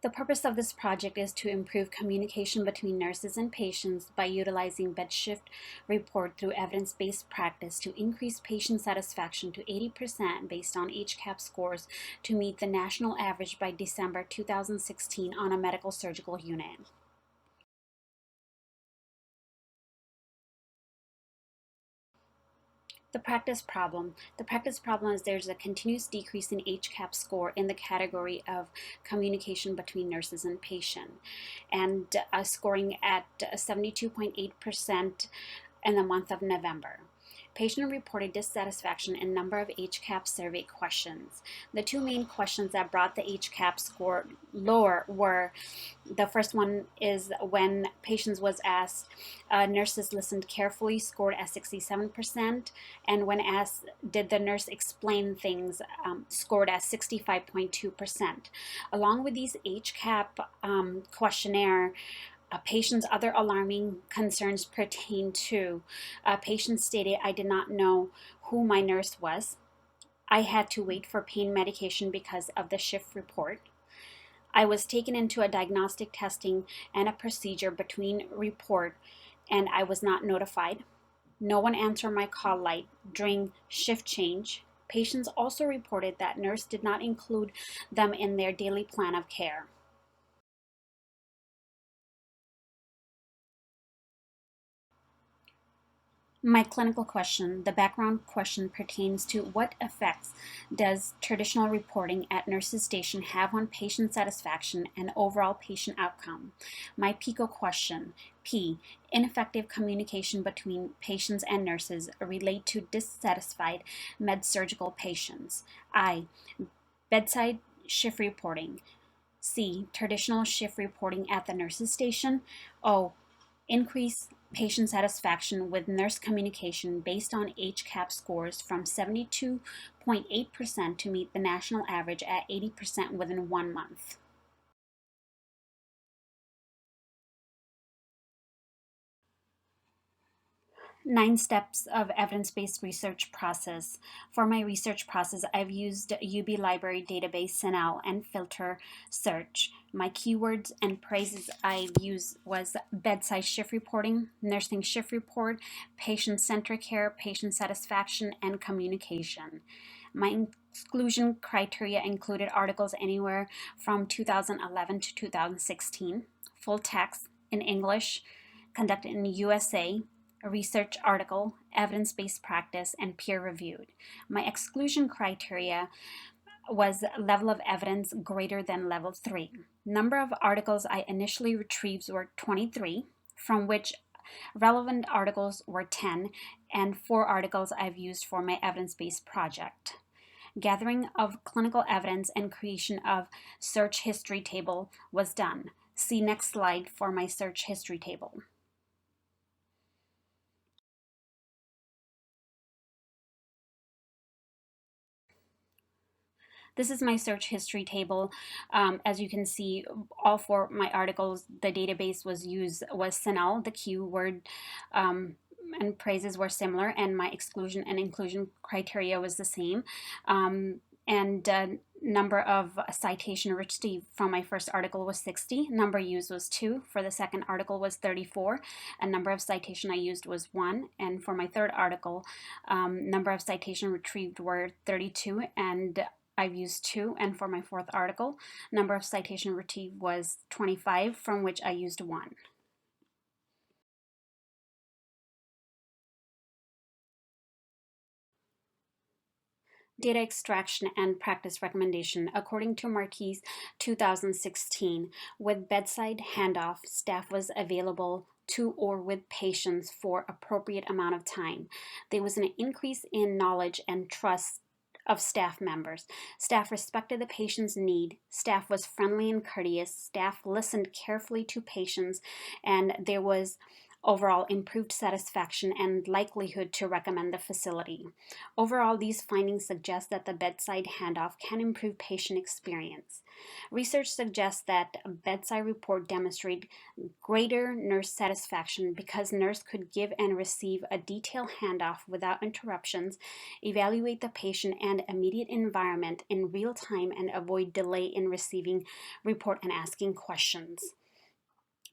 The purpose of this project is to improve communication between nurses and patients by utilizing bed shift report through evidence-based practice to increase patient satisfaction to 80% based on HCAHPS scores to meet the national average by December 2016 on a medical surgical unit. The practice problem. The practice problem is there's a continuous decrease in HCAHPS score in the category of communication between nurses and patient, and scoring at 72.8% in the month of November. Patient reported dissatisfaction in number of HCAHPS survey questions. The two main questions that brought the HCAHPS score lower were, the first one is when patients was asked, nurses listened carefully, scored at 67%, and when asked, did the nurse explain things, scored at 65.2%. Along with these HCAHP questionnaire, patients' other alarming concerns pertain to patients stated, I did not know who my nurse was. I had to wait for pain medication because of the shift report. I was taken into a diagnostic testing and a procedure between report and I was not notified. No one answered my call light during shift change. Patients also reported that nurse did not include them in their daily plan of care. My clinical question, the background question, pertains to what effects does traditional reporting at nurses' station have on patient satisfaction and overall patient outcome? My PICO question, P, ineffective communication between patients and nurses relate to dissatisfied med-surgical patients. I, bedside shift reporting. C, traditional shift reporting at the nurses' station. O, increase patient satisfaction with nurse communication based on HCAHPS scores from 72.8% to meet the national average at 80% within 1 month. Nine steps of evidence-based research process. For my research process, I've used UB Library Database, CINAHL, and filter search. My keywords and phrases I used was bedside shift reporting, nursing shift report, patient-centric care, patient satisfaction, and communication. My exclusion criteria included articles anywhere from 2011 to 2016, full text in English, conducted in the USA, a research article, evidence-based practice, and peer-reviewed. My exclusion criteria was level of evidence greater than level 3. Number of articles I initially retrieved were 23, from which relevant articles were 10, and 4 articles I've used for my evidence-based project. Gathering of clinical evidence and creation of search history table was done. See next slide for my search history table. This is my search history table. As you can see, all 4 of my articles, the database was CINAHL, the keyword and phrases were similar, and my exclusion and inclusion criteria was the same. Number of citation received from my first article was 60. Number used was 2. For the second article was 34. And number of citation I used was 1. And for my third article, number of citation retrieved were 32, and I've used 2. And for my fourth article, number of citation retrieved was 25, from which I used 1. Data extraction and practice recommendation. According to Marquis 2016, with bedside handoff, staff was available to or with patients for appropriate amount of time. There was an increase in knowledge and trust of staff members. Staff respected the patient's need. Staff was friendly and courteous. Staff listened carefully to patients, and there was overall improved satisfaction, and likelihood to recommend the facility. Overall, these findings suggest that the bedside handoff can improve patient experience. Research suggests that a bedside report demonstrates greater nurse satisfaction because nurse could give and receive a detailed handoff without interruptions, evaluate the patient and immediate environment in real time, and avoid delay in receiving report and asking questions.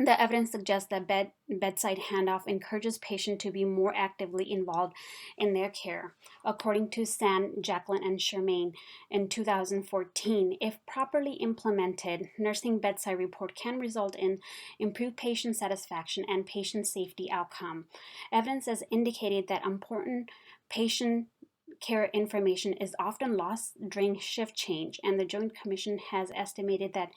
The evidence suggests that bedside handoff encourages patients to be more actively involved in their care. According to San, Jacqueline, and Shermaine in 2014, if properly implemented, nursing bedside report can result in improved patient satisfaction and patient safety outcome. Evidence has indicated that important patient care information is often lost during shift change, and the Joint Commission has estimated that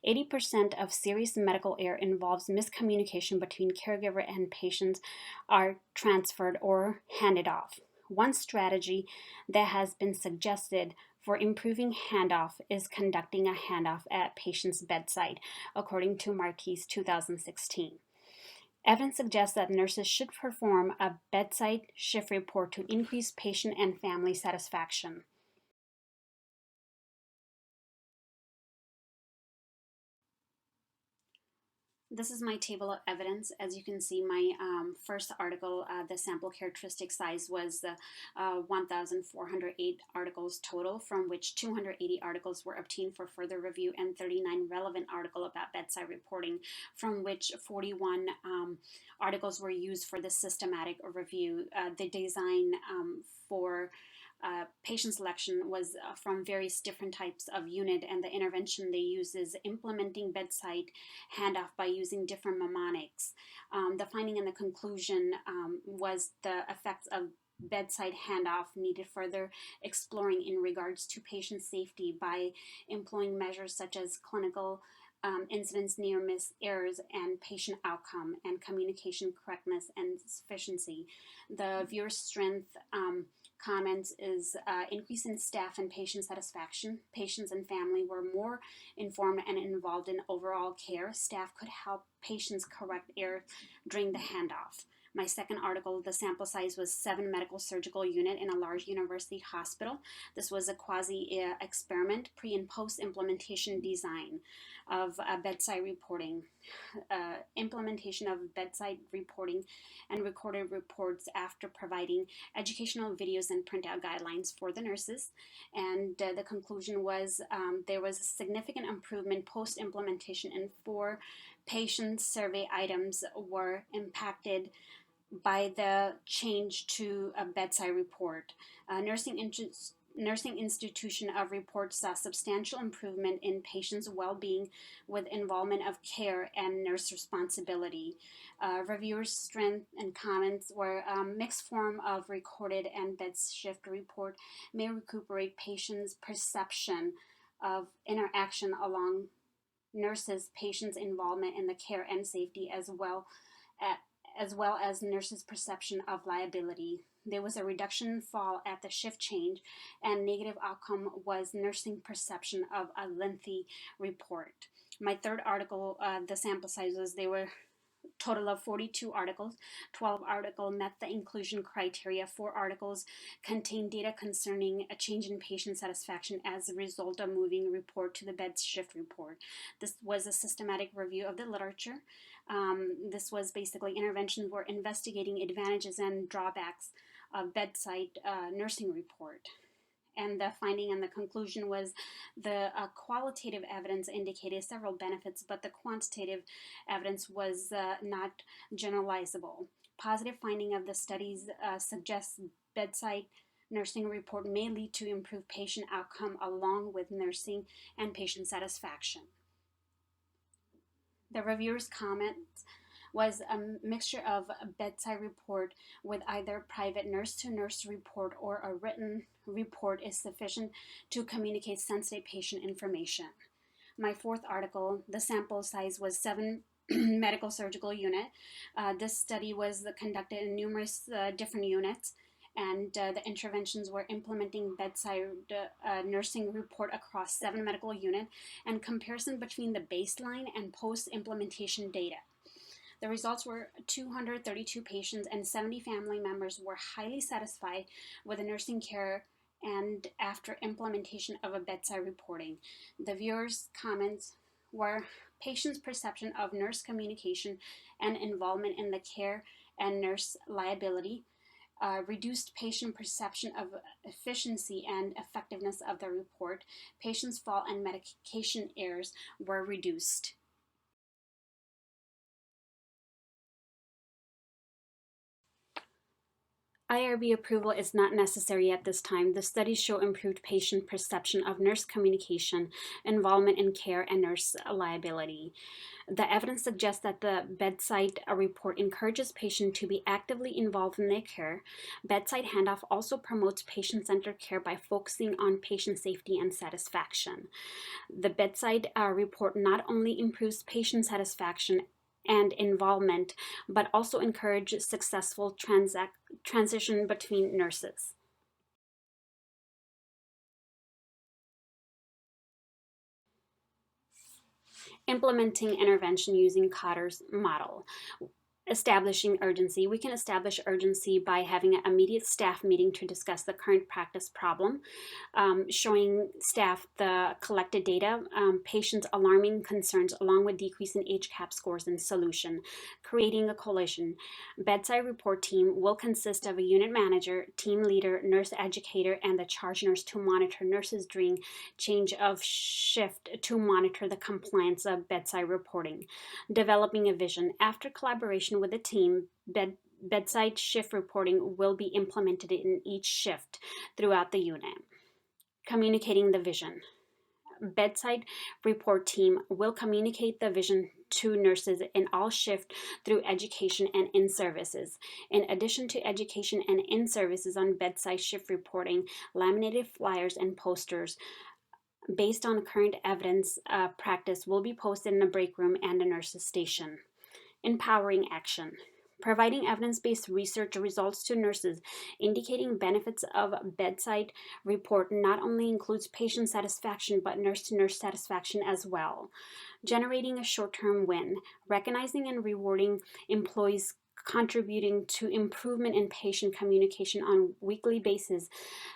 80% of serious medical error involves miscommunication between caregiver and patients are transferred or handed off. One strategy that has been suggested for improving handoff is conducting a handoff at patient's bedside, according to Marquis 2016. Evidence suggests that nurses should perform a bedside shift report to increase patient and family satisfaction. This is my table of evidence. As you can see, my first article, the sample characteristic size was 1,408 articles total, from which 280 articles were obtained for further review and 39 relevant articles about bedside reporting, from which 41 articles were used for the systematic review. The design for patient selection was from various different types of unit, and the intervention they use is implementing bedside handoff by using different mnemonics. The finding and the conclusion was the effects of bedside handoff needed further exploring in regards to patient safety by employing measures such as clinical incidence, near miss errors, and patient outcome, and communication correctness and sufficiency. The viewer strength comments is increase in staff and patient satisfaction. Patients and family were more informed and involved in overall care. Staff could help patients correct error during the handoff. My second article, the sample size was 7 medical surgical unit in a large university hospital. This was a quasi experiment, pre and post implementation design of bedside reporting. Implementation of bedside reporting and recorded reports after providing educational videos and printout guidelines for the nurses. And the conclusion was there was a significant improvement post implementation, and 4 patient survey items were impacted by the change to a bedside report. Nursing institution of reports saw substantial improvement in patients' well-being with involvement of care and nurse responsibility. Reviewers' strength and comments were a mixed form of recorded and bed shift report may recuperate patients' perception of interaction along nurses' patients' involvement in the care and safety as well as nurses' perception of liability. There was a reduction in fall at the shift change, and negative outcome was nursing perception of a lengthy report. My third article, the sample sizes, they were total of 42 articles. 12 articles met the inclusion criteria. 4 articles contained data concerning a change in patient satisfaction as a result of moving report to the bed shift report. This was a systematic review of the literature. This was basically interventions were investigating advantages and drawbacks of bedside nursing report. And the finding and the conclusion was the qualitative evidence indicated several benefits, but the quantitative evidence was not generalizable. Positive finding of the studies suggests bedside nursing report may lead to improved patient outcome along with nursing and patient satisfaction. The reviewer's comments was a mixture of a bedside report with either private nurse-to-nurse report or a written report is sufficient to communicate sensitive patient information. My fourth article, the sample size was 7 medical surgical unit. This study was conducted in numerous different units, and the interventions were implementing bedside nursing report across 7 medical units and comparison between the baseline and post-implementation data. The results were 232 patients and 70 family members were highly satisfied with the nursing care and after implementation of a bedside reporting. The viewers' comments were patients' perception of nurse communication and involvement in the care and nurse liability, reduced patient perception of efficiency and effectiveness of the report, patients' fall and medication errors were reduced. IRB approval is not necessary at this time. The studies show improved patient perception of nurse communication, involvement in care, and nurse liability. The evidence suggests that the bedside report encourages patients to be actively involved in their care. Bedside handoff also promotes patient-centered care by focusing on patient safety and satisfaction. The bedside report not only improves patient satisfaction and involvement, but also encourages successful transition between nurses. Implementing intervention using Cotter's model. Establishing urgency. We can establish urgency by having an immediate staff meeting to discuss the current practice problem, showing staff the collected data, patients' alarming concerns, along with decrease in HCAP scores and solution, creating a coalition. Bedside report team will consist of a unit manager, team leader, nurse educator, and the charge nurse to monitor nurses during change of shift to monitor the compliance of bedside reporting. Developing a vision. After collaboration with the team, bedside shift reporting will be implemented in each shift throughout the unit. Communicating the vision. Bedside report team will communicate the vision to nurses in all shifts through education and in-services. In addition to education and in-services on bedside shift reporting, laminated flyers and posters based on current evidence practice will be posted in the break room and the nurses station. Empowering action. Providing evidence-based research results to nurses indicating benefits of bedside report not only includes patient satisfaction but nurse-to-nurse satisfaction as well. Generating a short-term win. Recognizing and rewarding employees contributing to improvement in patient communication on a weekly basis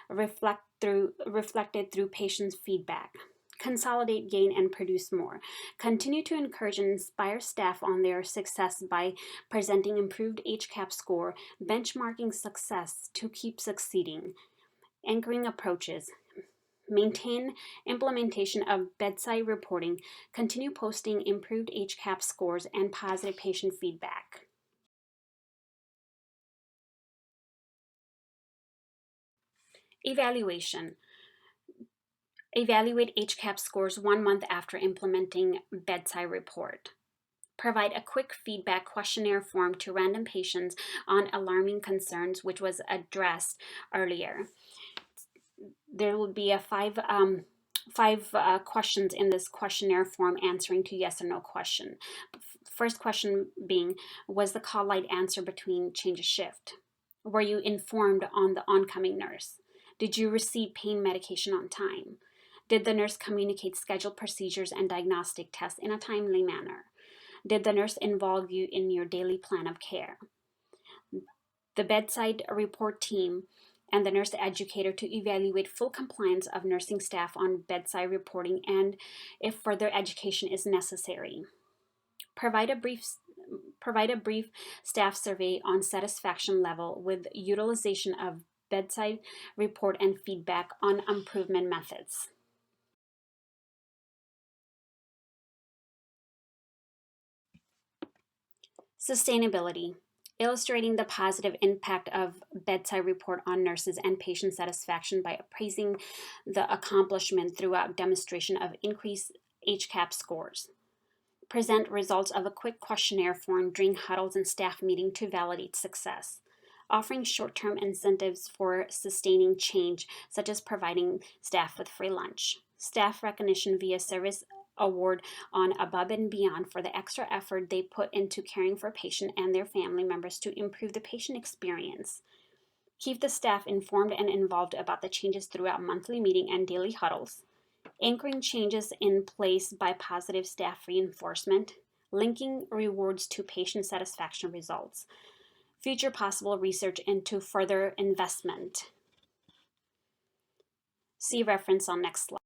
reflected through patients' feedback. Consolidate, gain, and produce more. Continue to encourage and inspire staff on their success by presenting improved HCAP score, benchmarking success to keep succeeding. Anchoring approaches. Maintain implementation of bedside reporting. Continue posting improved HCAP scores and positive patient feedback. Evaluation. Evaluate HCAP scores 1 month after implementing bedside report. Provide a quick feedback questionnaire form to random patients on alarming concerns, which was addressed earlier. There will be five questions in this questionnaire form answering to yes or no question. First question being, was the call light answer between change of shift? Were you informed on the oncoming nurse? Did you receive pain medication on time? Did the nurse communicate scheduled procedures and diagnostic tests in a timely manner? Did the nurse involve you in your daily plan of care? The bedside report team and the nurse educator to evaluate full compliance of nursing staff on bedside reporting and if further education is necessary. Provide a brief staff survey on satisfaction level with utilization of bedside report and feedback on improvement methods. Sustainability. Illustrating the positive impact of bedside report on nurses and patient satisfaction by appraising the accomplishment throughout demonstration of increased HCAP scores. Present results of a quick questionnaire form during huddles and staff meeting to validate success. Offering short-term incentives for sustaining change, such as providing staff with free lunch. Staff recognition via service award on above and beyond for the extra effort they put into caring for a patient and their family members to improve the patient experience. Keep the staff informed and involved about the changes throughout monthly meeting and daily huddles. Anchoring changes in place by positive staff reinforcement. linking rewards to patient satisfaction results. Future possible research into further investment. See reference on next slide.